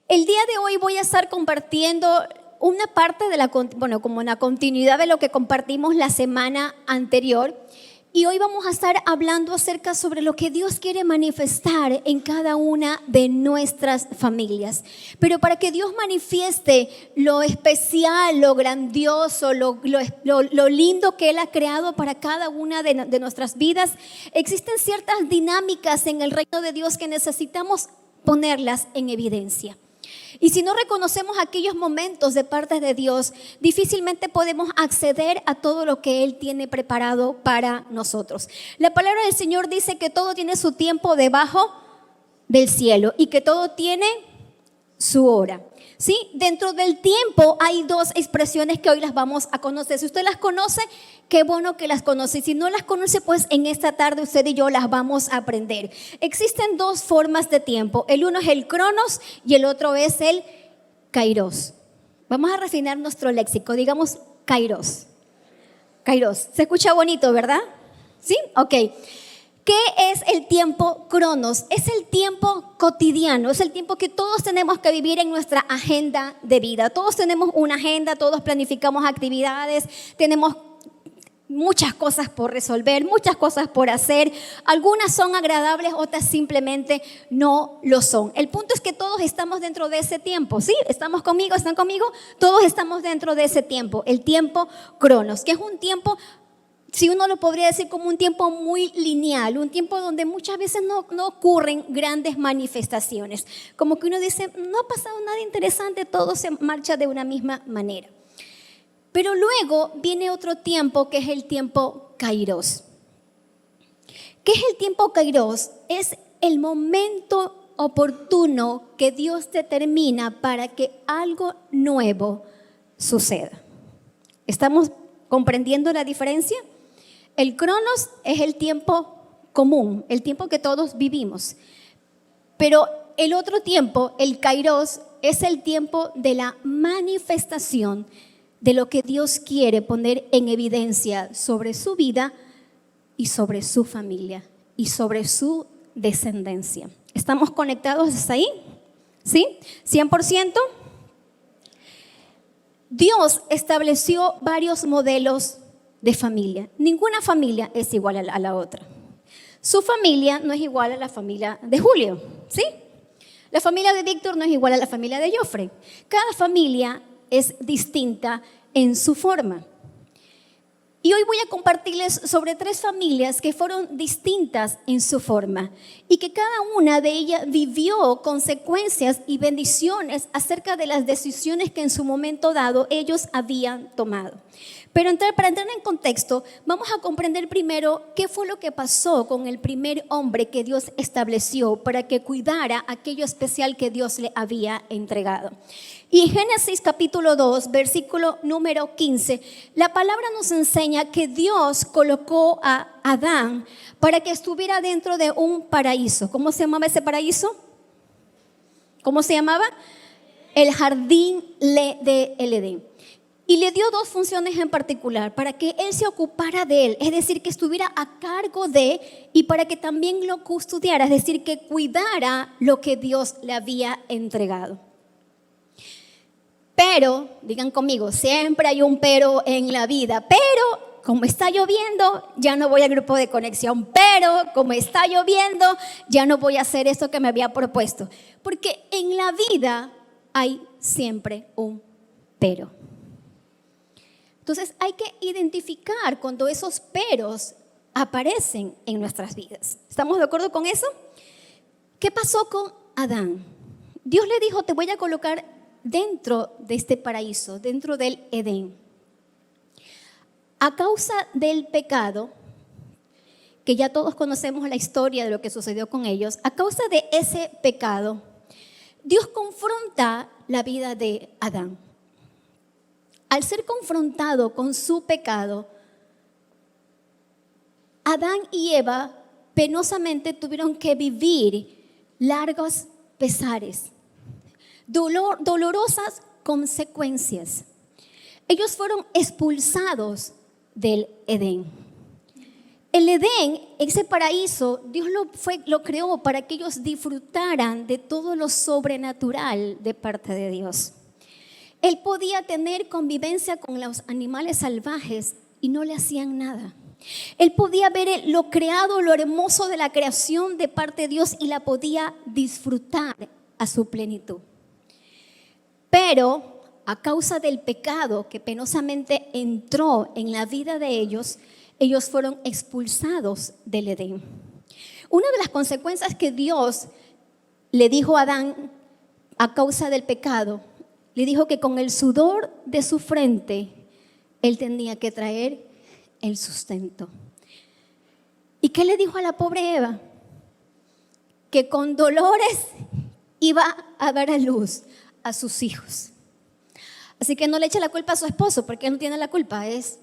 El día de hoy voy a estar compartiendo una parte de como una continuidad de lo que compartimos la semana anterior. Y hoy vamos a estar hablando acerca sobre lo que Dios quiere manifestar en cada una de nuestras familias. Pero para que Dios manifieste lo especial, lo grandioso, lo lindo que Él ha creado para cada una de nuestras vidas, existen ciertas dinámicas en el reino de Dios que necesitamos ponerlas en evidencia. Y si no reconocemos aquellos momentos de parte de Dios, difícilmente podemos acceder a todo lo que Él tiene preparado para nosotros. La palabra del Señor dice que todo tiene su tiempo debajo del cielo y que todo tiene su hora. ¿Sí? Dentro del tiempo hay dos expresiones que hoy las vamos a conocer. Si usted las conoce, qué bueno que las conoce. Si no las conoce, pues en esta tarde usted y yo las vamos a aprender. Existen dos formas de tiempo. El uno es el cronos y el otro es el kairos. Vamos a refinar nuestro léxico. Digamos kairos. Kairos. Se escucha bonito, ¿verdad? ¿Sí? Ok. ¿Qué es el tiempo cronos? Es el tiempo cotidiano, es el tiempo que todos tenemos que vivir en nuestra agenda de vida. Todos tenemos una agenda, todos planificamos actividades, tenemos muchas cosas por resolver, muchas cosas por hacer. Algunas son agradables, otras simplemente no lo son. El punto es que todos estamos dentro de ese tiempo, ¿sí? ¿Estamos conmigo? ¿Están conmigo? Todos estamos dentro de ese tiempo, el tiempo cronos, que es un tiempo, si uno lo podría decir, como un tiempo muy lineal, un tiempo donde muchas veces no ocurren grandes manifestaciones. Como que uno dice, no ha pasado nada interesante, todo se marcha de una misma manera. Pero luego viene otro tiempo que es el tiempo kairos. ¿Qué es el tiempo kairos? Es el momento oportuno que Dios determina para que algo nuevo suceda. ¿Estamos comprendiendo la diferencia? El cronos es el tiempo común, el tiempo que todos vivimos. Pero el otro tiempo, el kairos, es el tiempo de la manifestación de lo que Dios quiere poner en evidencia sobre su vida y sobre su familia y sobre su descendencia. ¿Estamos conectados hasta ahí? ¿Sí? ¿100%? Dios estableció varios modelos de familia. Ninguna familia es igual a la otra. Su familia no es igual a la familia de Julio, ¿sí? La familia de Víctor no es igual a la familia de Joffrey. Cada familia es distinta en su forma. Y hoy voy a compartirles sobre 3 familias que fueron distintas en su forma y que cada una de ellas vivió consecuencias y bendiciones acerca de las decisiones que en su momento dado ellos habían tomado. Pero para entrar en contexto, vamos a comprender primero qué fue lo que pasó con el primer hombre que Dios estableció para que cuidara aquello especial que Dios le había entregado. Y en Génesis capítulo 2, versículo número 15, la palabra nos enseña que Dios colocó a Adán para que estuviera dentro de un paraíso. ¿Cómo se llamaba ese paraíso? ¿Cómo se llamaba? El jardín de Edén. Y le dio 2 funciones en particular, para que él se ocupara de él, es decir, que estuviera a cargo de, y para que también lo custodiara, es decir, que cuidara lo que Dios le había entregado. Pero, digan conmigo, siempre hay un pero en la vida, pero como está lloviendo, ya no voy al grupo de conexión, pero como está lloviendo, ya no voy a hacer eso que me había propuesto. Porque en la vida hay siempre un pero. Entonces hay que identificar cuando esos peros aparecen en nuestras vidas. ¿Estamos de acuerdo con eso? ¿Qué pasó con Adán? Dios le dijo, te voy a colocar dentro de este paraíso, dentro del Edén. A causa del pecado, que ya todos conocemos la historia de lo que sucedió con ellos, a causa de ese pecado, Dios confronta la vida de Adán. Al ser confrontado con su pecado, Adán y Eva penosamente tuvieron que vivir largos pesares, dolorosas consecuencias. Ellos fueron expulsados del Edén. El Edén, ese paraíso, Dios lo creó para que ellos disfrutaran de todo lo sobrenatural de parte de Dios. Él podía tener convivencia con los animales salvajes y no le hacían nada. Él podía ver lo creado, lo hermoso de la creación de parte de Dios y la podía disfrutar a su plenitud. Pero a causa del pecado que penosamente entró en la vida de ellos fueron expulsados del Edén. Una de las consecuencias que Dios le dijo a Adán a causa del pecado, le dijo que con el sudor de su frente él tenía que traer el sustento. ¿Y qué le dijo a la pobre Eva? Que con dolores iba a dar a luz a sus hijos. Así que no le eche la culpa a su esposo, porque él no tiene la culpa, es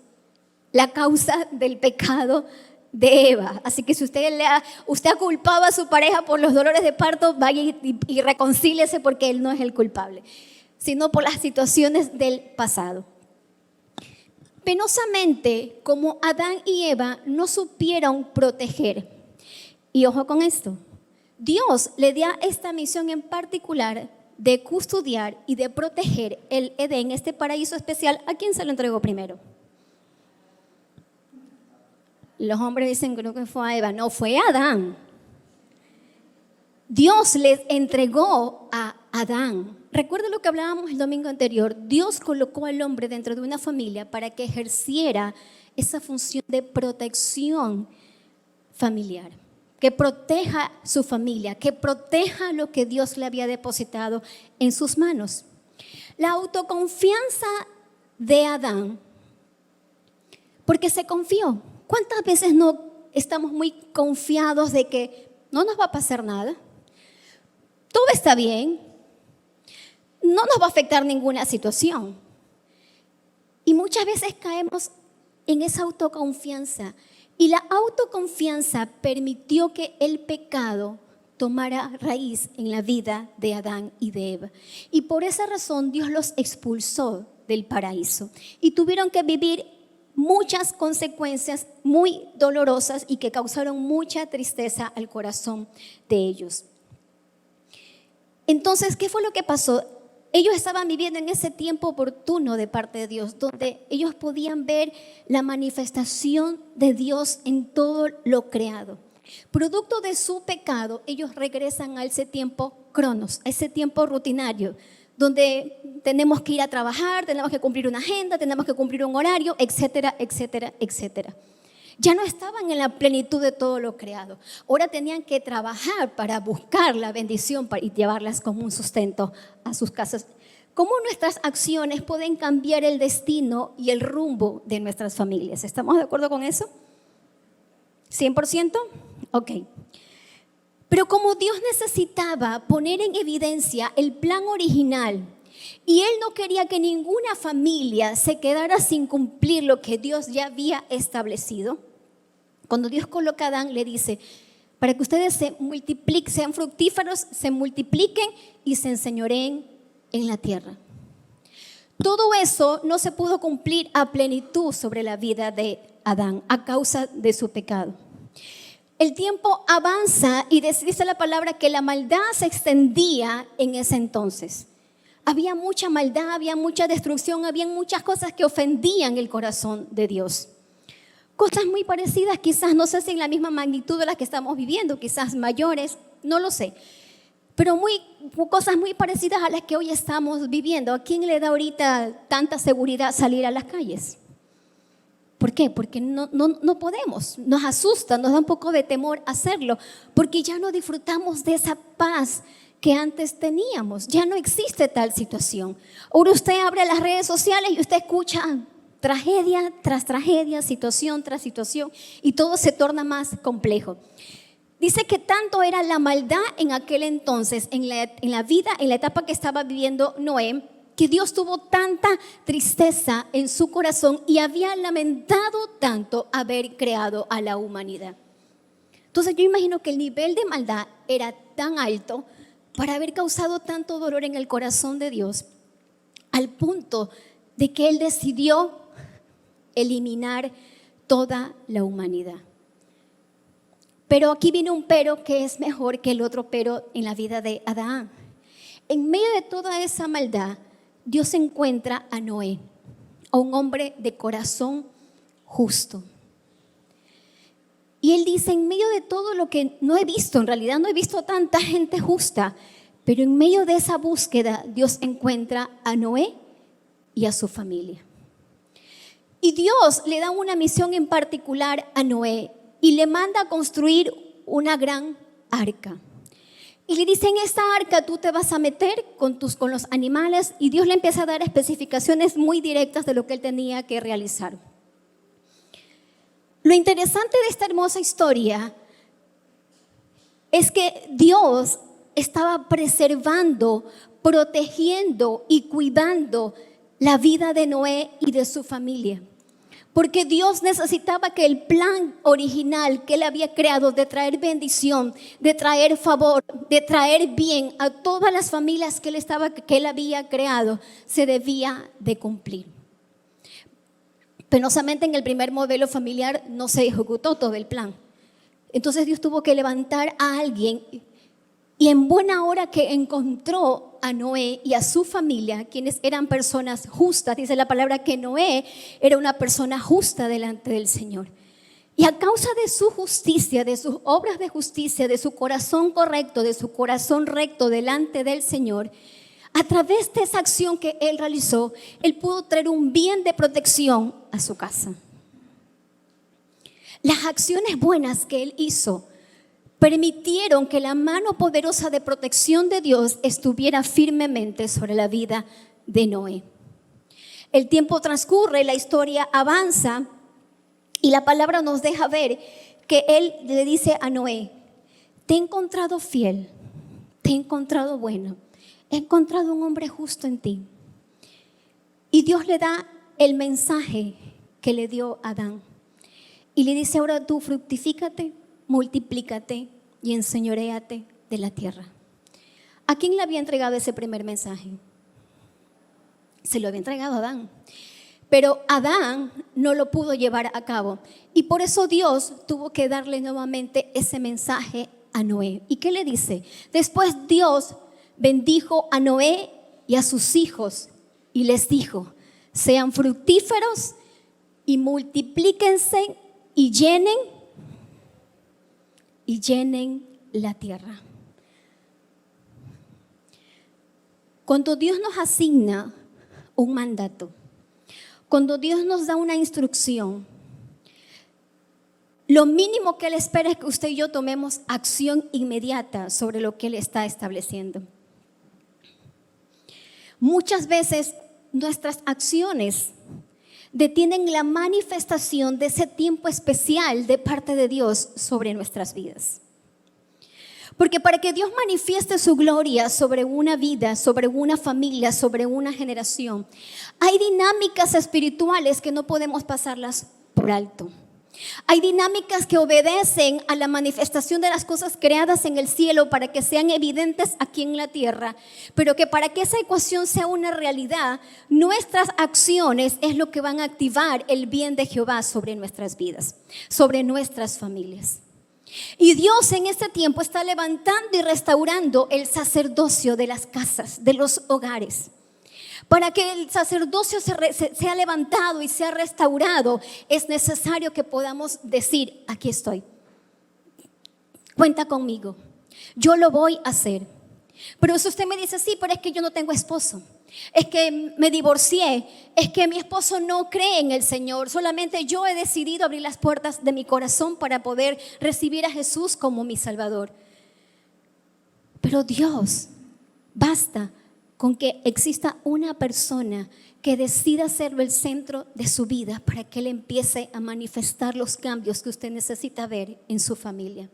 la causa del pecado de Eva. Así que si usted ha culpado a su pareja por los dolores de parto, vaya y reconcíliese, porque él no es el culpable, sino por las situaciones del pasado. Penosamente, como Adán y Eva no supieron proteger. Y ojo con esto, Dios le dio esta misión en particular de custodiar y de proteger el Edén, este paraíso especial. ¿A quién se lo entregó primero? Los hombres dicen, creo que fue a Eva. No, fue a Adán. Dios les entregó a Adán. Recuerda lo que hablábamos el domingo anterior. Dios colocó al hombre dentro de una familia para que ejerciera esa función de protección familiar, que proteja su familia, que proteja lo que Dios le había depositado en sus manos. La autoconfianza de Adán, porque se confió. ¿Cuántas veces no estamos muy confiados de que no nos va a pasar nada? Todo está bien, no nos va a afectar ninguna situación. Y muchas veces caemos en esa autoconfianza. Y la autoconfianza permitió que el pecado tomara raíz en la vida de Adán y de Eva. Y por esa razón Dios los expulsó del paraíso. Y tuvieron que vivir muchas consecuencias muy dolorosas y que causaron mucha tristeza al corazón de ellos. Entonces, ¿qué fue lo que pasó? Ellos estaban viviendo en ese tiempo oportuno de parte de Dios, donde ellos podían ver la manifestación de Dios en todo lo creado. Producto de su pecado, ellos regresan a ese tiempo cronos, a ese tiempo rutinario, donde tenemos que ir a trabajar, tenemos que cumplir una agenda, tenemos que cumplir un horario, etcétera, etcétera, etcétera. Ya no estaban en la plenitud de todo lo creado. Ahora tenían que trabajar para buscar la bendición y llevarlas como un sustento a sus casas. ¿Cómo nuestras acciones pueden cambiar el destino y el rumbo de nuestras familias? ¿Estamos de acuerdo con eso? ¿100%? Ok. Pero como Dios necesitaba poner en evidencia el plan original y Él no quería que ninguna familia se quedara sin cumplir lo que Dios ya había establecido, cuando Dios coloca a Adán le dice, para que ustedes se multipliquen, sean fructíferos, se multipliquen y se enseñoreen en la tierra. Todo eso no se pudo cumplir a plenitud sobre la vida de Adán a causa de su pecado. El tiempo avanza y dice la palabra que la maldad se extendía en ese entonces. Había mucha maldad, había mucha destrucción, había muchas cosas que ofendían el corazón de Dios. Cosas muy parecidas, quizás no sé si en la misma magnitud de las que estamos viviendo, quizás mayores, no lo sé. Pero cosas muy parecidas a las que hoy estamos viviendo. ¿A quién le da ahorita tanta seguridad salir a las calles? ¿Por qué? Porque no podemos, nos asusta, nos da un poco de temor hacerlo, porque ya no disfrutamos de esa paz que antes teníamos, ya no existe tal situación. Ahora usted abre las redes sociales y usted escucha tragedia tras tragedia, situación tras situación, y todo se torna más complejo. Dice que tanto era la maldad en aquel entonces, en la vida, en la etapa que estaba viviendo Noé, que Dios tuvo tanta tristeza en su corazón y había lamentado tanto haber creado a la humanidad. Entonces yo imagino que el nivel de maldad era tan alto para haber causado tanto dolor en el corazón de Dios, al punto de que Él decidió eliminar toda la humanidad. Pero aquí viene un pero que es mejor que el otro pero en la vida de Adán. En medio de toda esa maldad, Dios encuentra a Noé, a un hombre de corazón justo. Y él dice, en medio de todo lo que no he visto, en realidad no he visto tanta gente justa, pero en medio de esa búsqueda, Dios encuentra a Noé y a su familia. Y Dios le da una misión en particular a Noé y le manda a construir una gran arca. Y le dice, en esta arca tú te vas a meter con los animales, y Dios le empieza a dar especificaciones muy directas de lo que él tenía que realizar. Lo interesante de esta hermosa historia es que Dios estaba preservando, protegiendo y cuidando la vida de Noé y de su familia. Porque Dios necesitaba que el plan original que Él había creado de traer bendición, de traer favor, de traer bien a todas las familias que Él había creado, se debía de cumplir. Penosamente en el primer modelo familiar no se ejecutó todo el plan. Entonces Dios tuvo que levantar a alguien, y en buena hora que encontró a Noé y a su familia, quienes eran personas justas, dice la palabra que Noé era una persona justa delante del Señor. Y a causa de su justicia, de sus obras de justicia, de su corazón correcto, de su corazón recto delante del Señor, a través de esa acción que él realizó, él pudo traer un bien de protección a su casa. Las acciones buenas que él hizo permitieron que la mano poderosa de protección de Dios estuviera firmemente sobre la vida de Noé. El tiempo transcurre, la historia avanza, y la palabra nos deja ver que él le dice a Noé, te he encontrado fiel, te he encontrado bueno, he encontrado un hombre justo en ti. Y Dios le da el mensaje que le dio a Adán. Y le dice, ahora tú fructifícate, multiplícate y enseñoréate de la tierra. ¿A quién le había entregado ese primer mensaje? Se lo había entregado a Adán. Pero Adán no lo pudo llevar a cabo. Y por eso Dios tuvo que darle nuevamente ese mensaje a Noé. ¿Y qué le dice? Después Dios bendijo a Noé y a sus hijos y les dijo, sean fructíferos y multiplíquense y llenen la tierra. Cuando Dios nos asigna un mandato, cuando Dios nos da una instrucción, lo mínimo que Él espera es que usted y yo tomemos acción inmediata sobre lo que Él está estableciendo. Muchas veces nuestras acciones detienen la manifestación de ese tiempo especial de parte de Dios sobre nuestras vidas. Porque para que Dios manifieste su gloria sobre una vida, sobre una familia, sobre una generación, hay dinámicas espirituales que no podemos pasarlas por alto. Hay dinámicas que obedecen a la manifestación de las cosas creadas en el cielo para que sean evidentes aquí en la tierra, pero que para que esa ecuación sea una realidad, nuestras acciones es lo que van a activar el bien de Jehová sobre nuestras vidas, sobre nuestras familias. Y Dios en este tiempo está levantando y restaurando el sacerdocio de las casas, de los hogares. Para que el sacerdocio sea levantado y sea restaurado, es necesario que podamos decir, aquí estoy, cuenta conmigo, yo lo voy a hacer. Pero si usted me dice, sí, pero es que yo no tengo esposo, es que me divorcié, es que mi esposo no cree en el Señor, solamente yo he decidido abrir las puertas de mi corazón para poder recibir a Jesús como mi Salvador. Pero Dios, basta con que exista una persona que decida hacerlo el centro de su vida para que Él empiece a manifestar los cambios que usted necesita ver en su familia.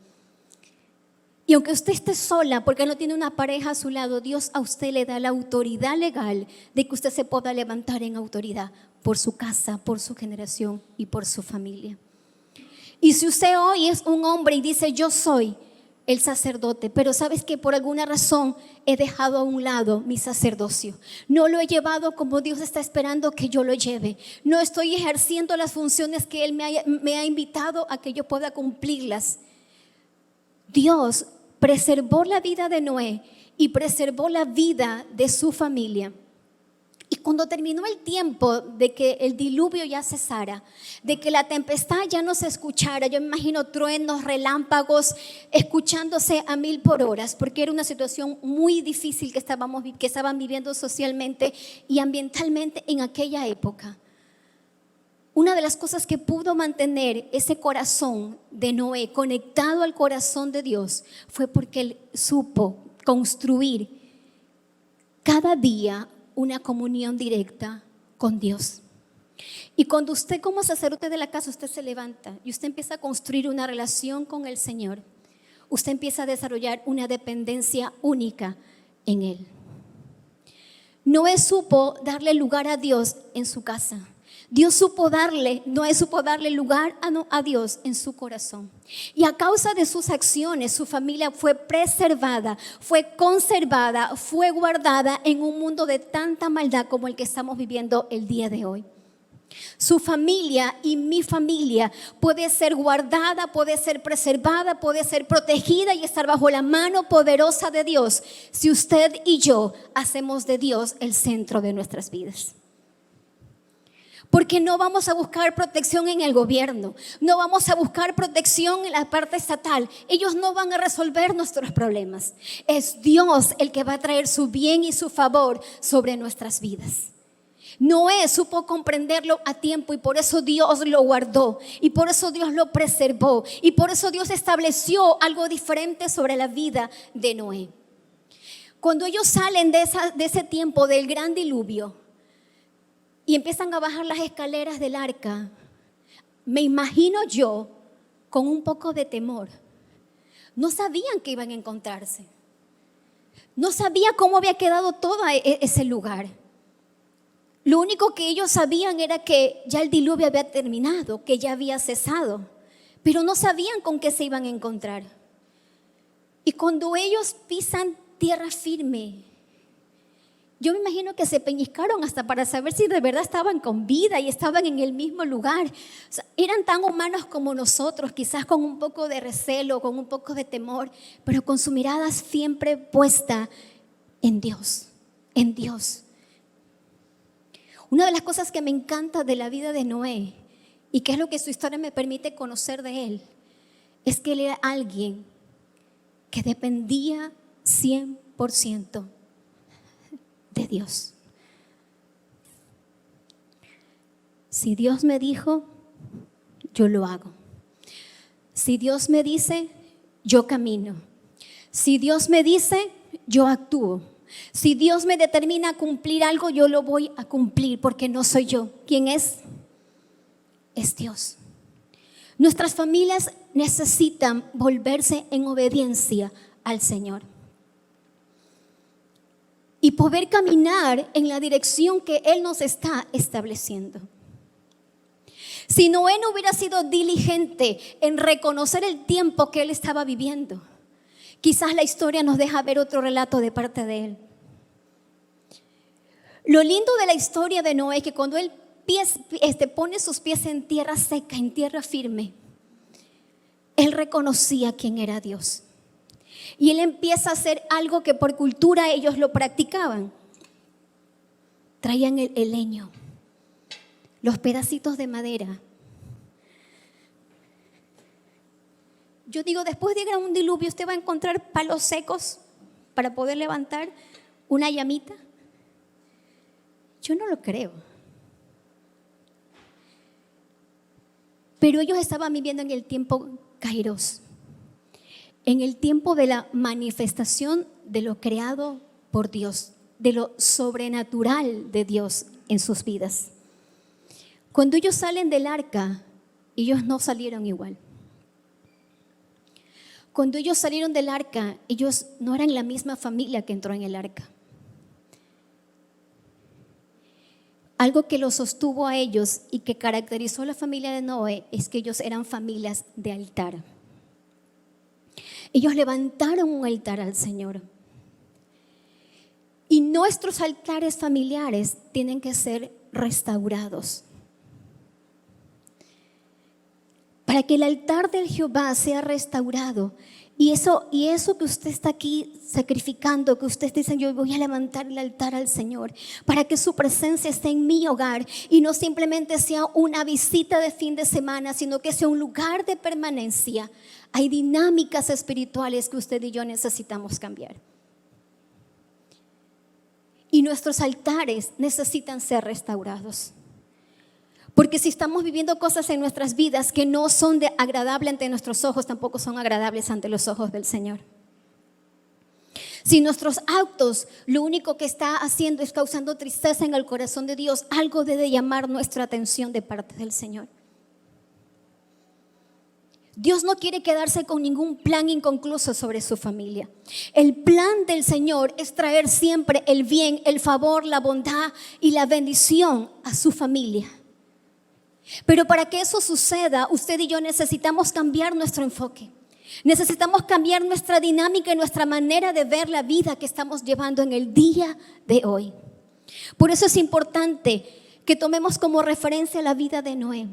Y aunque usted esté sola porque no tiene una pareja a su lado, Dios a usted le da la autoridad legal de que usted se pueda levantar en autoridad por su casa, por su generación y por su familia. Y si usted hoy es un hombre y dice, yo soy el sacerdote, pero sabes que por alguna razón he dejado a un lado mi sacerdocio, no lo he llevado como Dios está esperando que yo lo lleve, no estoy ejerciendo las funciones que Él me ha invitado a que yo pueda cumplirlas. Dios preservó la vida de Noé y preservó la vida de su familia. Y cuando terminó el tiempo de que el diluvio ya cesara, de que la tempestad ya no se escuchara, yo me imagino truenos, relámpagos, escuchándose a 1000 por hora, porque era una situación muy difícil que estaban viviendo socialmente y ambientalmente en aquella época. Una de las cosas que pudo mantener ese corazón de Noé conectado al corazón de Dios fue porque él supo construir cada día una comunión directa con Dios. Y cuando usted como sacerdote de la casa, usted se levanta y usted empieza a construir una relación con el Señor, usted empieza a desarrollar una dependencia única en Él. Noé supo darle lugar a Dios en su casa. Noé supo darle lugar a Dios en su corazón. Y a causa de sus acciones, su familia fue preservada, fue conservada, fue guardada en un mundo de tanta maldad como el que estamos viviendo el día de hoy. Su familia y mi familia puede ser guardada, puede ser preservada, puede ser protegida y estar bajo la mano poderosa de Dios si usted y yo hacemos de Dios el centro de nuestras vidas. Porque no vamos a buscar protección en el gobierno, no vamos a buscar protección en la parte estatal. Ellos no van a resolver nuestros problemas. Es Dios el que va a traer su bien y su favor sobre nuestras vidas. Noé supo comprenderlo a tiempo y por eso Dios lo guardó y por eso Dios lo preservó y por eso Dios estableció algo diferente sobre la vida de Noé. Cuando ellos salen de ese tiempo del gran diluvio y empiezan a bajar las escaleras del arca, me imagino yo con un poco de temor. No sabían que iban a encontrarse. No sabía cómo había quedado todo ese lugar. Lo único que ellos sabían era que ya el diluvio había terminado, que ya había cesado, pero no sabían con qué se iban a encontrar. Y cuando ellos pisan tierra firme, yo me imagino que se peñiscaron hasta para saber si de verdad estaban con vida y estaban en el mismo lugar. O sea, eran tan humanos como nosotros, quizás con un poco de recelo, con un poco de temor, pero con su mirada siempre puesta en Dios, en Dios. Una de las cosas que me encanta de la vida de Noé y que es lo que su historia me permite conocer de él, es que él era alguien que dependía 100% de Dios. Si Dios me dijo, yo lo hago. Si Dios me dice, yo camino. Si Dios me dice, yo actúo. Si Dios me determina a cumplir algo, yo lo voy a cumplir porque no soy yo. ¿Quién es? Es Dios. Nuestras familias necesitan volverse en obediencia al Señor y poder caminar en la dirección que Él nos está estableciendo. Si Noé no hubiera sido diligente en reconocer el tiempo que él estaba viviendo, quizás la historia nos deja ver otro relato de parte de él. Lo lindo de la historia de Noé es que cuando él pone sus pies en tierra seca, en tierra firme, él reconocía quién era Dios. Y él empieza a hacer algo que por cultura ellos lo practicaban. Traían el leño, los pedacitos de madera. Yo digo, después de un diluvio, ¿usted va a encontrar palos secos para poder levantar una llamita? Yo no lo creo. Pero ellos estaban viviendo en el tiempo Kairos, en el tiempo de la manifestación de lo creado por Dios, de lo sobrenatural de Dios en sus vidas. Cuando ellos salen del arca, ellos no salieron igual. Cuando ellos salieron del arca, ellos no eran la misma familia que entró en el arca. Algo que los sostuvo a ellos y que caracterizó a la familia de Noé es que ellos eran familias de altar. Ellos levantaron un altar al Señor. Y nuestros altares familiares tienen que ser restaurados. Para que el altar del Jehová sea restaurado, Y eso que usted está aquí sacrificando, que usted dice, yo voy a levantar el altar al Señor para que su presencia esté en mi hogar y no simplemente sea una visita de fin de semana, sino que sea un lugar de permanencia. Hay dinámicas espirituales que usted y yo necesitamos cambiar. Y nuestros altares necesitan ser restaurados. Porque si estamos viviendo cosas en nuestras vidas que no son agradables ante nuestros ojos, tampoco son agradables ante los ojos del Señor. Si nuestros actos lo único que está haciendo es causando tristeza en el corazón de Dios, algo debe llamar nuestra atención de parte del Señor. Dios no quiere quedarse con ningún plan inconcluso sobre su familia. El plan del Señor es traer siempre el bien, el favor, la bondad y la bendición a su familia. Pero para que eso suceda, usted y yo necesitamos cambiar nuestro enfoque. Necesitamos cambiar nuestra dinámica y nuestra manera de ver la vida que estamos llevando en el día de hoy. Por eso es importante que tomemos como referencia la vida de Noé.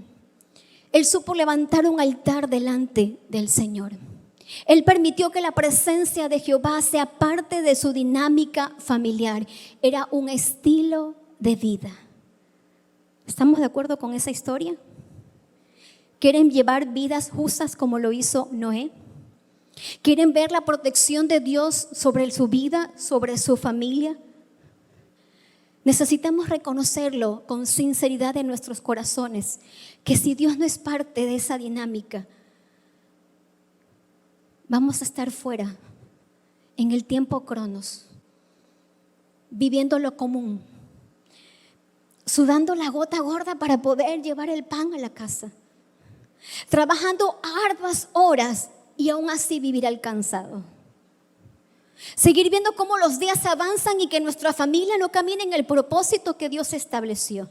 Él supo levantar un altar delante del Señor. Él permitió que la presencia de Jehová sea parte de su dinámica familiar. Era un estilo de vida. ¿Estamos de acuerdo con esa historia? ¿Quieren llevar vidas justas como lo hizo Noé? ¿Quieren ver la protección de Dios sobre su vida, sobre su familia? Necesitamos reconocerlo con sinceridad en nuestros corazones, que si Dios no es parte de esa dinámica, vamos a estar fuera en el tiempo cronos, viviendo lo común, sudando la gota gorda para poder llevar el pan a la casa, trabajando arduas horas y aún así vivir alcanzado. Seguir viendo cómo los días avanzan y que nuestra familia no camina en el propósito que Dios estableció.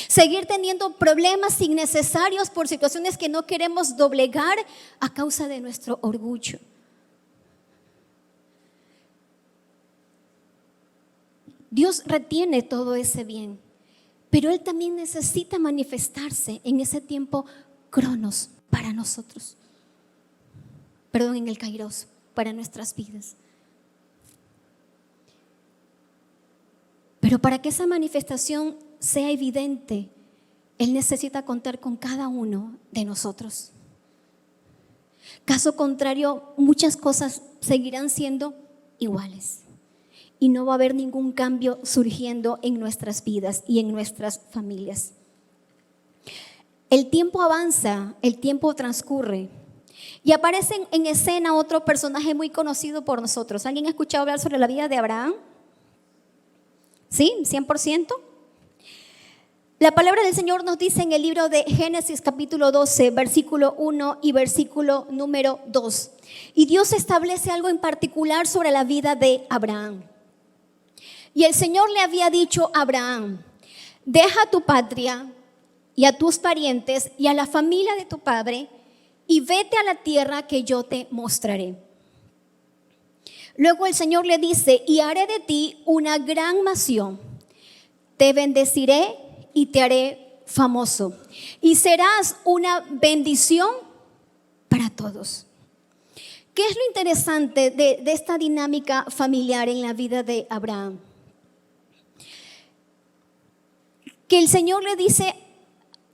Seguir teniendo problemas innecesarios por situaciones que no queremos doblegar a causa de nuestro orgullo. Dios retiene todo ese bien, pero Él también necesita manifestarse en ese tiempo cronos para nosotros. En el kairos, para nuestras vidas. Pero para que esa manifestación sea evidente, Él necesita contar con cada uno de nosotros. Caso contrario, muchas cosas seguirán siendo iguales y no va a haber ningún cambio surgiendo en nuestras vidas y en nuestras familias. El tiempo avanza, el tiempo transcurre y aparece en escena otro personaje muy conocido por nosotros. ¿Alguien ha escuchado hablar sobre la vida de Abraham? ¿Sí? ¿100%? La palabra del Señor nos dice en el libro de Génesis capítulo 12, versículo 1 y versículo número 2. Y Dios establece algo en particular sobre la vida de Abraham. Y el Señor le había dicho a Abraham: deja tu patria y a tus parientes y a la familia de tu padre y vete a la tierra que yo te mostraré. Luego el Señor le dice: y haré de ti una gran nación, te bendeciré y te haré famoso, y serás una bendición para todos. ¿Qué es lo interesante de esta dinámica familiar en la vida de Abraham? Que el Señor le dice,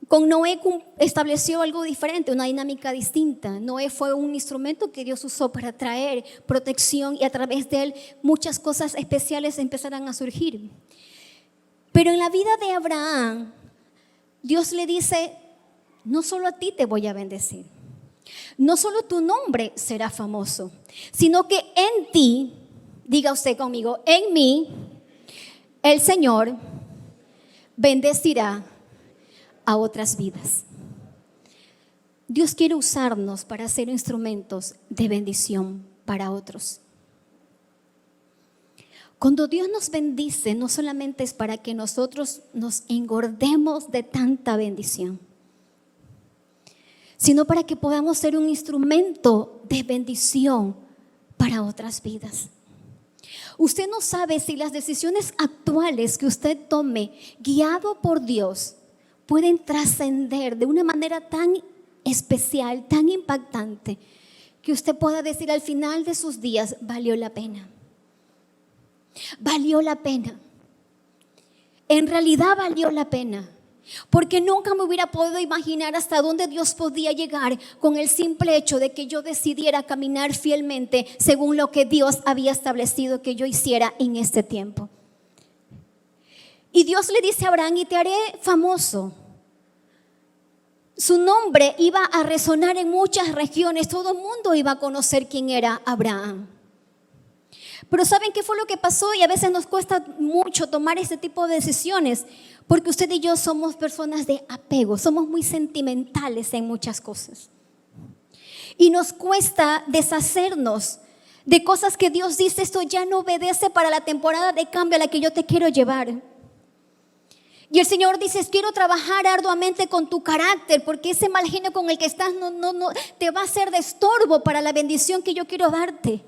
con Noé estableció algo diferente, una dinámica distinta. Noé fue un instrumento que Dios usó para traer protección y a través de él muchas cosas especiales empezarán a surgir. Pero en la vida de Abraham, Dios le dice: no solo a ti te voy a bendecir, no solo tu nombre será famoso, sino que en ti, diga usted conmigo, en mí, el Señor bendecirá a otras vidas. Dios quiere usarnos para ser instrumentos de bendición para otros. Cuando Dios nos bendice, no solamente es para que nosotros nos engordemos de tanta bendición, sino para que podamos ser un instrumento de bendición para otras vidas. Usted no sabe si las decisiones actuales que usted tome, guiado por Dios, pueden trascender de una manera tan especial, tan impactante, que usted pueda decir al final de sus días, valió la pena. Valió la pena. En realidad valió la pena. Porque nunca me hubiera podido imaginar hasta dónde Dios podía llegar con el simple hecho de que yo decidiera caminar fielmente según lo que Dios había establecido que yo hiciera en este tiempo. Y Dios le dice a Abraham, y te haré famoso. Su nombre iba a resonar en muchas regiones, todo el mundo iba a conocer quién era Abraham. Pero ¿saben qué fue lo que pasó? Y a veces nos cuesta mucho tomar ese tipo de decisiones, porque usted y yo somos personas de apego, somos muy sentimentales en muchas cosas. Y nos cuesta deshacernos de cosas que Dios dice, esto ya no obedece para la temporada de cambio a la que yo te quiero llevar. Y el Señor dice, quiero trabajar arduamente con tu carácter, porque ese mal genio con el que estás no te va a ser de estorbo para la bendición que yo quiero darte.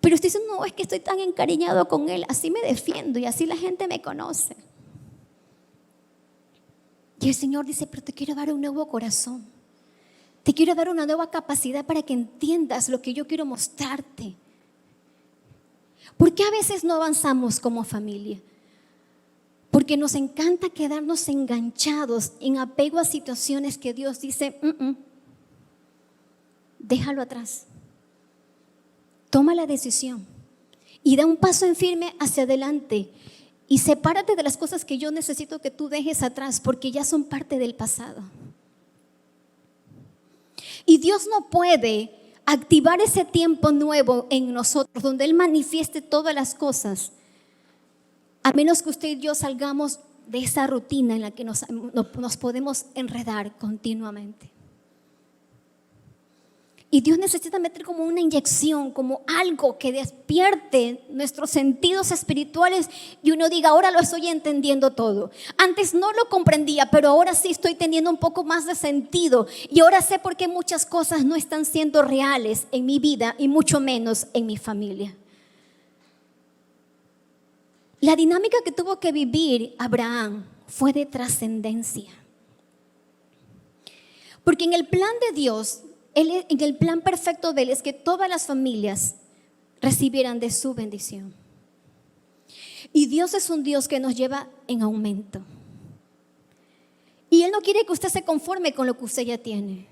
Pero usted dice, no, es que estoy tan encariñado con él, así me defiendo y así la gente me conoce. Y el Señor dice, pero te quiero dar un nuevo corazón. Te quiero dar una nueva capacidad para que entiendas lo que yo quiero mostrarte. ¿Por qué a veces no avanzamos como familia? Porque nos encanta quedarnos enganchados en apego a situaciones que Dios dice, déjalo atrás. Toma la decisión y da un paso en firme hacia adelante y sepárate de las cosas que yo necesito que tú dejes atrás porque ya son parte del pasado. Y Dios no puede activar ese tiempo nuevo en nosotros donde Él manifieste todas las cosas a menos que usted y yo salgamos de esa rutina en la que nos podemos enredar continuamente. Y Dios necesita meter como una inyección, como algo que despierte nuestros sentidos espirituales y uno diga, ahora lo estoy entendiendo todo. Antes no lo comprendía, pero ahora sí estoy teniendo un poco más de sentido. Y ahora sé por qué muchas cosas no están siendo reales en mi vida y mucho menos en mi familia. La dinámica que tuvo que vivir Abraham fue de trascendencia. Porque en el plan de Dios, en el plan perfecto de Él es que todas las familias recibieran de su bendición. Y Dios es un Dios que nos lleva en aumento. Y Él no quiere que usted se conforme con lo que usted ya tiene.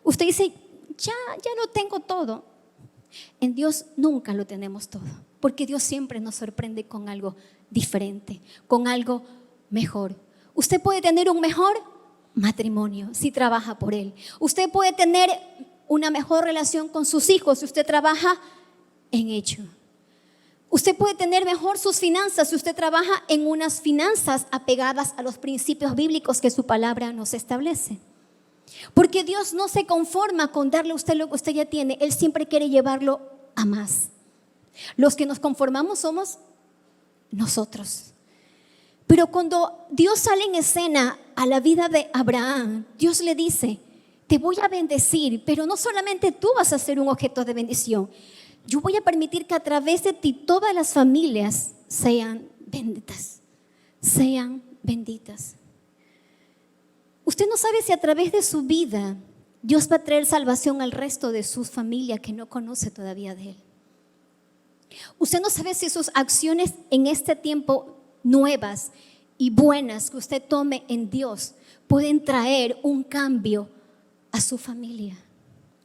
Usted dice, ya no tengo todo. En Dios nunca lo tenemos todo, porque Dios siempre nos sorprende con algo diferente, con algo mejor. Usted puede tener un mejor matrimonio si trabaja por él. Usted puede tener una mejor relación con sus hijos si usted trabaja en ello. Usted puede tener mejor sus finanzas si usted trabaja en unas finanzas apegadas a los principios bíblicos que su palabra nos establece. Porque Dios no se conforma con darle a usted lo que usted ya tiene. Él siempre quiere llevarlo a más. Los que nos conformamos somos nosotros. Pero cuando Dios sale en escena a la vida de Abraham, Dios le dice, te voy a bendecir, pero no solamente tú vas a ser un objeto de bendición. Yo voy a permitir que a través de ti todas las familias sean benditas. Sean benditas. Usted no sabe si a través de su vida Dios va a traer salvación al resto de su familia que no conoce todavía de Él. Usted no sabe si sus acciones en este tiempo nuevas y buenas que usted tome en Dios pueden traer un cambio a su familia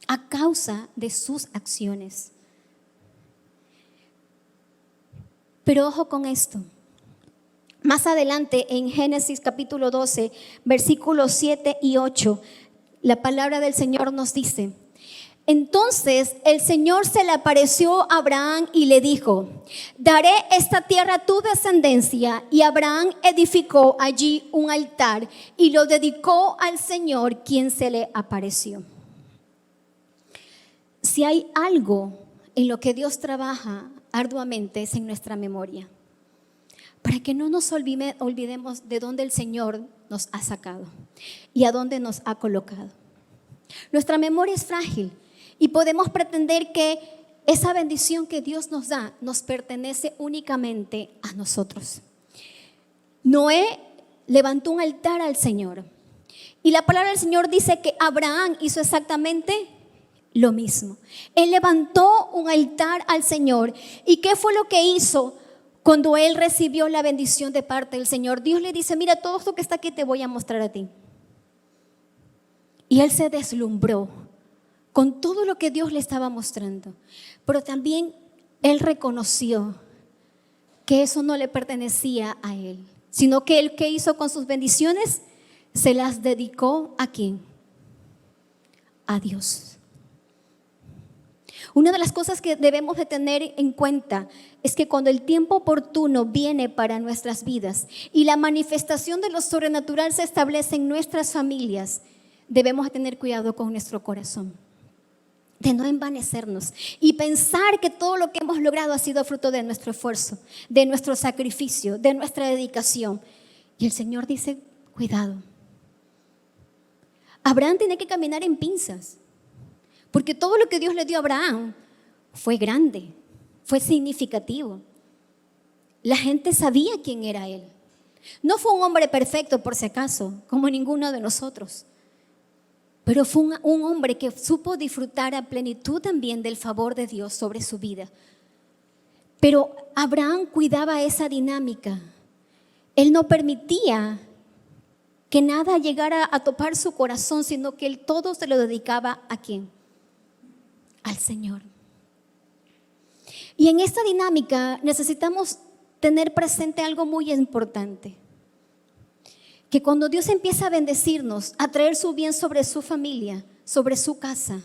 a causa de sus acciones. Pero ojo con esto. Más adelante en Génesis capítulo 12, versículos 7 y 8, la palabra del Señor nos dice, entonces el Señor se le apareció a Abraham y le dijo, daré esta tierra a tu descendencia. Y Abraham edificó allí un altar y lo dedicó al Señor quien se le apareció. Si hay algo en lo que Dios trabaja arduamente es en nuestra memoria, para que no nos olvidemos de dónde el Señor nos ha sacado y a dónde nos ha colocado. Nuestra memoria es frágil y podemos pretender que esa bendición que Dios nos da nos pertenece únicamente a nosotros. Noé levantó un altar al Señor y la palabra del Señor dice que Abraham hizo exactamente lo mismo. Él levantó un altar al Señor. ¿Y qué fue lo que hizo cuando él recibió la bendición de parte del Señor? Dios le dice, mira, todo esto que está aquí te voy a mostrar a ti. Y él se deslumbró con todo lo que Dios le estaba mostrando. Pero también él reconoció que eso no le pertenecía a él, sino que él, ¿qué hizo con sus bendiciones? Se las dedicó ¿a quién? A Dios. Una de las cosas que debemos de tener en cuenta es que cuando el tiempo oportuno viene para nuestras vidas y la manifestación de lo sobrenatural se establece en nuestras familias, debemos de tener cuidado con nuestro corazón, de no envanecernos y pensar que todo lo que hemos logrado ha sido fruto de nuestro esfuerzo, de nuestro sacrificio, de nuestra dedicación. Y el Señor dice, cuidado. Abraham tiene que caminar en pinzas, porque todo lo que Dios le dio a Abraham fue grande, fue significativo. La gente sabía quién era él. No fue un hombre perfecto, por si acaso, como ninguno de nosotros. Pero fue un hombre que supo disfrutar a plenitud también del favor de Dios sobre su vida. Pero Abraham cuidaba esa dinámica. Él no permitía que nada llegara a topar su corazón, sino que él todo se lo dedicaba ¿a quién? Al Señor. Y en esta dinámica necesitamos tener presente algo muy importante. Que cuando Dios empieza a bendecirnos, a traer su bien sobre su familia, sobre su casa,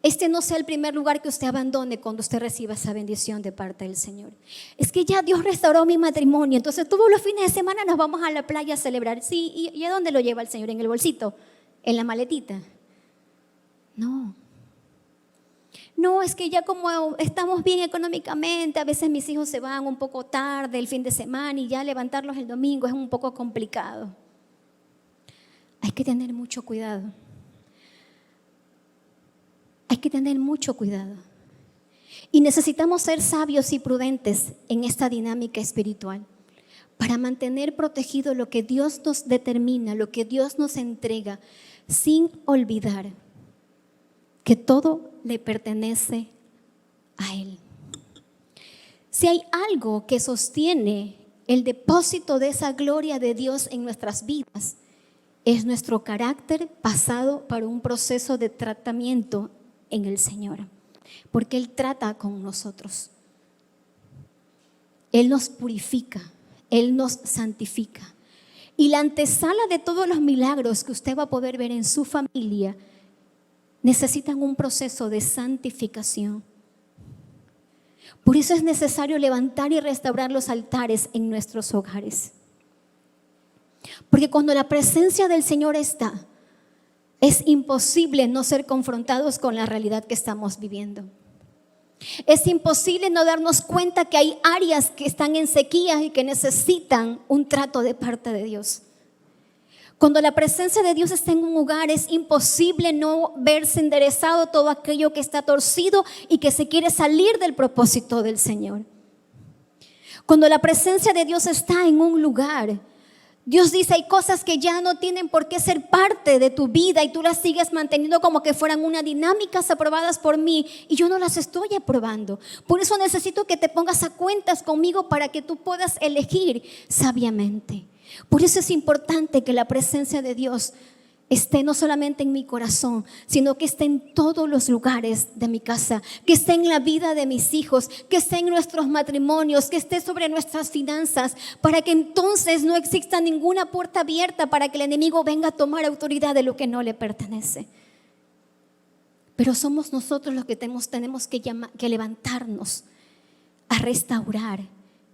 este no sea el primer lugar que usted abandone cuando usted reciba esa bendición de parte del Señor. Es que ya Dios restauró mi matrimonio, entonces todos los fines de semana nos vamos a la playa a celebrar. Sí, ¿y a dónde lo lleva el Señor? ¿En el bolsito? ¿En la maletita? No. No, es que ya como estamos bien económicamente, a veces mis hijos se van un poco tarde el fin de semana y ya levantarlos el domingo es un poco complicado. Hay que tener mucho cuidado. Hay que tener mucho cuidado. Y necesitamos ser sabios y prudentes en esta dinámica espiritual para mantener protegido lo que Dios nos determina, lo que Dios nos entrega, sin olvidar que todo le pertenece a Él. Si hay algo que sostiene el depósito de esa gloria de Dios en nuestras vidas, es nuestro carácter pasado por un proceso de tratamiento en el Señor, porque Él trata con nosotros. Él nos purifica, Él nos santifica. Y la antesala de todos los milagros que usted va a poder ver en su familia necesitan un proceso de santificación. Por eso es necesario levantar y restaurar los altares en nuestros hogares. Porque cuando la presencia del Señor está, es imposible no ser confrontados con la realidad que estamos viviendo. Es imposible no darnos cuenta que hay áreas que están en sequía y que necesitan un trato de parte de Dios. Cuando la presencia de Dios está en un hogar, es imposible no verse enderezado todo aquello que está torcido y que se quiere salir del propósito del Señor. Cuando la presencia de Dios está en un lugar, Dios dice, hay cosas que ya no tienen por qué ser parte de tu vida y tú las sigues manteniendo como que fueran unas dinámicas aprobadas por mí y yo no las estoy aprobando. Por eso necesito que te pongas a cuentas conmigo para que tú puedas elegir sabiamente. Por eso es importante que la presencia de Dios esté no solamente en mi corazón, sino que esté en todos los lugares de mi casa, que esté en la vida de mis hijos, que esté en nuestros matrimonios, que esté sobre nuestras finanzas, para que entonces no exista ninguna puerta abierta para que el enemigo venga a tomar autoridad de lo que no le pertenece. Pero somos nosotros los que tenemos que levantarnos a restaurar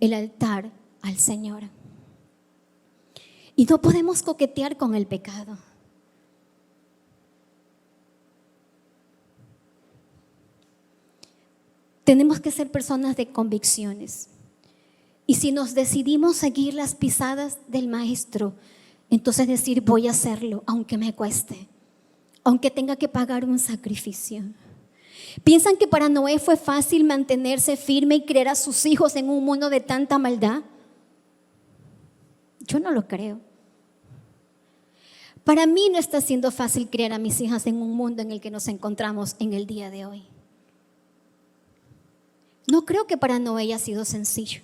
el altar al Señor. Y no podemos coquetear con el pecado. Tenemos que ser personas de convicciones. Y si nos decidimos seguir las pisadas del Maestro, entonces decir, voy a hacerlo, aunque me cueste, aunque tenga que pagar un sacrificio. ¿Piensan que para Noé fue fácil mantenerse firme y criar a sus hijos en un mundo de tanta maldad? Yo no lo creo. Para mí no está siendo fácil criar a mis hijas en un mundo en el que nos encontramos en el día de hoy. No creo que para Noé haya sido sencillo.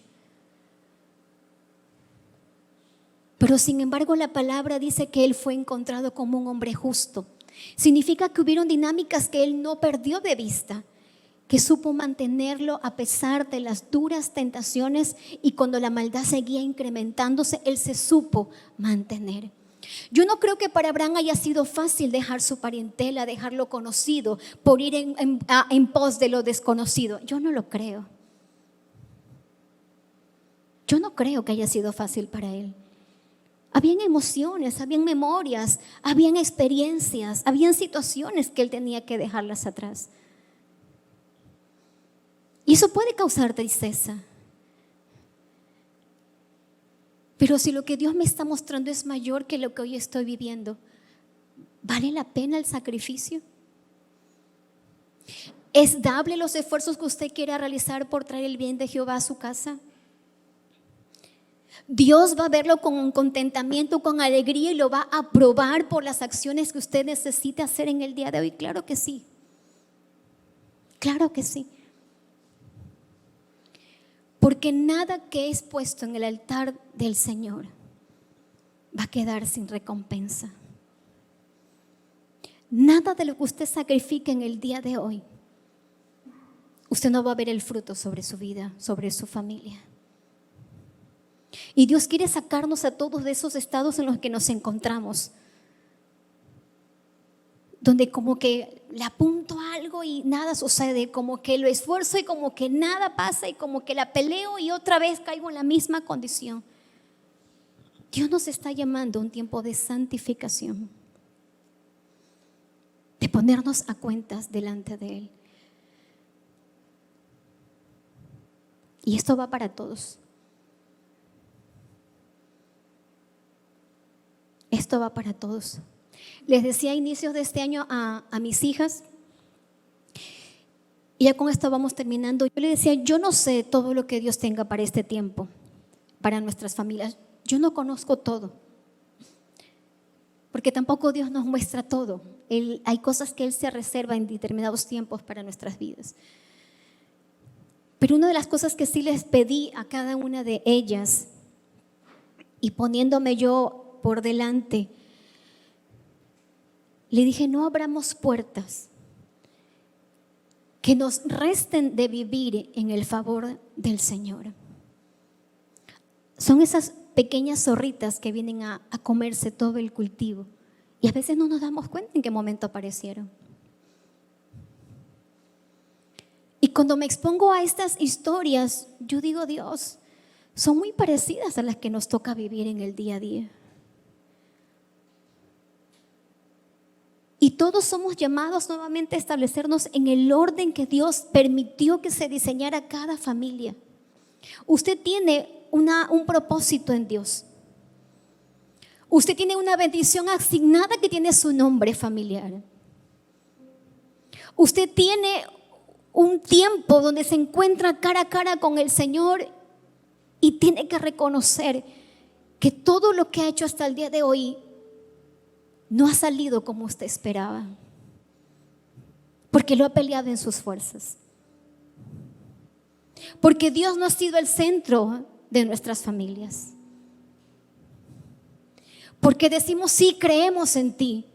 Pero sin embargo la palabra dice que él fue encontrado como un hombre justo. Significa que hubieron dinámicas que él no perdió de vista, que supo mantenerlo a pesar de las duras tentaciones, y cuando la maldad seguía incrementándose, él se supo mantener. Yo no creo que para Abraham haya sido fácil dejar su parentela, dejar lo conocido por ir en pos de lo desconocido. Yo no lo creo. Yo no creo que haya sido fácil para él. Habían emociones, habían memorias, habían experiencias, habían situaciones que él tenía que dejarlas atrás. Y eso puede causar tristeza. Pero si lo que Dios me está mostrando es mayor que lo que hoy estoy viviendo, ¿vale la pena el sacrificio? ¿Es dable los esfuerzos que usted quiera realizar por traer el bien de Jehová a su casa? Dios va a verlo con contentamiento, con alegría, y lo va a aprobar por las acciones que usted necesita hacer en el día de hoy. Claro que sí. Claro que sí. Porque nada que es puesto en el altar del Señor va a quedar sin recompensa. Nada de lo que usted sacrifique en el día de hoy, usted no va a ver el fruto sobre su vida, sobre su familia. Y Dios quiere sacarnos a todos de esos estados en los que nos encontramos, donde como que le apunto a algo y nada sucede, como que lo esfuerzo y como que nada pasa, y como que la peleo y otra vez caigo en la misma condición. Dios nos está llamando a un tiempo de santificación, de ponernos a cuentas delante de Él. Y esto va para todos. Esto va para todos. Les decía a inicios de este año a mis hijas, y ya con esto vamos terminando. Yo les decía, yo no sé todo lo que Dios tenga para este tiempo, para nuestras familias. Yo no conozco todo, porque tampoco Dios nos muestra todo. Hay cosas que Él se reserva en determinados tiempos para nuestras vidas. Pero una de las cosas que sí les pedí a cada una de ellas, y poniéndome yo por delante, le dije, no abramos puertas que nos resten de vivir en el favor del Señor. Son esas pequeñas zorritas que vienen a comerse todo el cultivo, y a veces no nos damos cuenta en qué momento aparecieron. Y cuando me expongo a estas historias, yo digo, Dios, son muy parecidas a las que nos toca vivir en el día a día. Y todos somos llamados nuevamente a establecernos en el orden que Dios permitió que se diseñara cada familia. Usted tiene un propósito en Dios. Usted tiene una bendición asignada que tiene su nombre familiar. Usted tiene un tiempo donde se encuentra cara a cara con el Señor, y tiene que reconocer que todo lo que ha hecho hasta el día de hoy no ha salido como usted esperaba, porque lo ha peleado en sus fuerzas, porque Dios no ha sido el centro de nuestras familias, porque decimos sí, creemos en ti,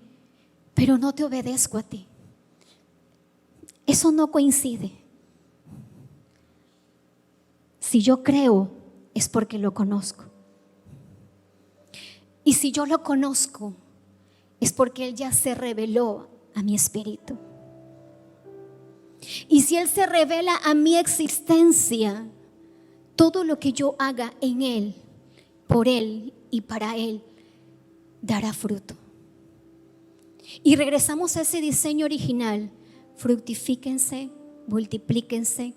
pero no te obedezco a ti. Eso no coincide. Si yo creo, es porque lo conozco, y si yo lo conozco, es porque Él ya se reveló a mi espíritu. Y si Él se revela a mi existencia, todo lo que yo haga en Él, por Él y para Él, dará fruto. Y regresamos a ese diseño original: fructifíquense, multiplíquense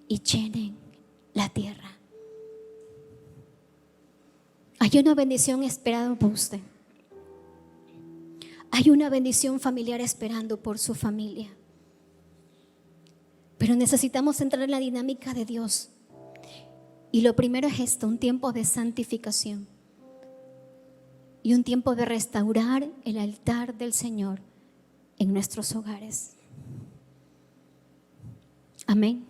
y llenen la tierra. Hay una bendición esperada por usted. Hay una bendición familiar esperando por su familia. Pero necesitamos entrar en la dinámica de Dios. Y lo primero es esto: un tiempo de santificación. y un tiempo de restaurar el altar del Señor en nuestros hogares. Amén.